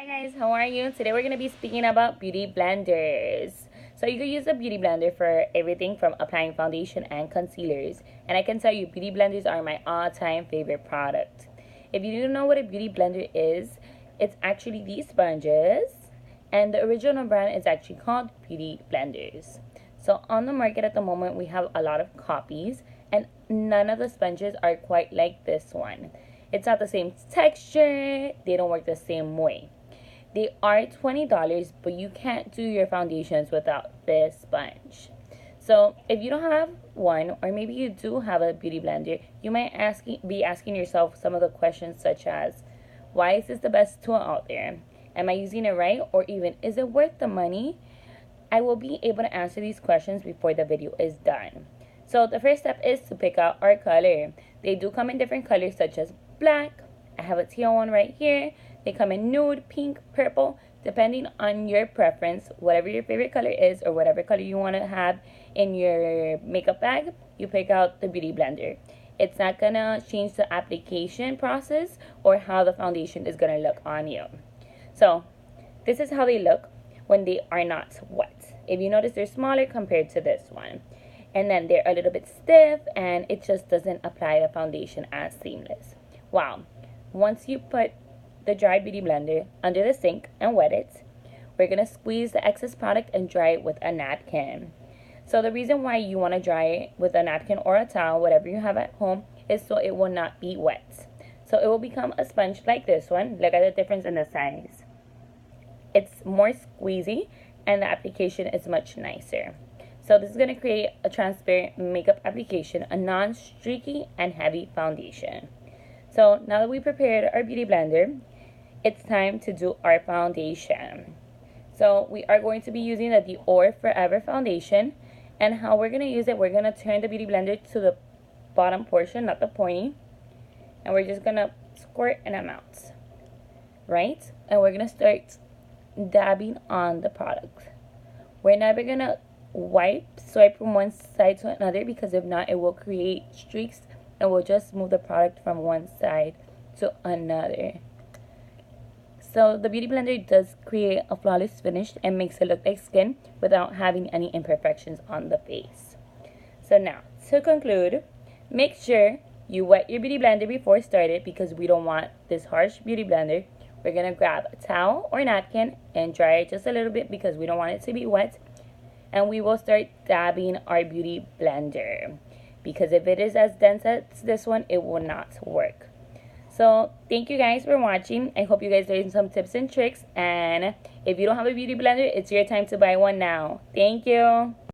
Guys, how are you? Today we're going to be speaking about beauty blenders. So you can use a beauty blender for everything from applying foundation and concealers. And I can tell you, beauty blenders are my all-time favorite product. If you don't know what a beauty blender is, it's actually these sponges. And the original brand is actually called Beauty Blenders. So on the market at the moment, we have a lot of copies. And none of the sponges are quite like this one. It's not the same texture. They don't work the same way. They are $20, but you can't do your foundations without this sponge. So if you don't have one, or maybe you do have a beauty blender, you might be asking yourself some of the questions such as, why is this the best tool out there? Am I using it right? Or even, is it worth the money? I will be able to answer these questions before the video is done. So the first step is to pick out our color. They do come in different colors such as black. I have a teal one right here. They come in nude, pink, purple, depending on your preference. Whatever your favorite color is or whatever color you want to have in your makeup bag, you pick out the beauty blender. It's not going to change the application process or how the foundation is going to look on you. So this is how they look when they are not wet. If you notice, they're smaller compared to this one. And then they're a little bit stiff and it just doesn't apply the foundation as seamless. Wow. Once you put the dry beauty blender under the sink and wet it, we're going to squeeze the excess product and dry it with a napkin. So the reason why you want to dry it with a napkin or a towel, whatever you have at home, is so it will not be wet. So it will become a sponge like this one. Look at the difference in the size. It's more squeezy and the application is much nicer. So this is going to create a transparent makeup application, a non-streaky and heavy foundation. So now that we prepared our beauty blender, it's time to do our foundation. So we are going to be using the Dior Forever foundation. And how we're going to use it, we're going to turn the beauty blender to the bottom portion, not the pointy. And we're just going to squirt an amount, right? And we're going to start dabbing on the product. We're never going to swipe from one side to another, because if not, it will create streaks and we'll just move the product from one side to another. So the beauty blender does create a flawless finish and makes it look like skin without having any imperfections on the face. So now, to conclude, make sure you wet your beauty blender before started, because we don't want this harsh beauty blender. We're going to grab a towel or napkin and dry it just a little bit because we don't want it to be wet. And we will start dabbing our beauty blender, because if it is as dense as this one, it will not work. So thank you guys for watching. I hope you guys learned some tips and tricks. And if you don't have a beauty blender, it's your time to buy one now. Thank you.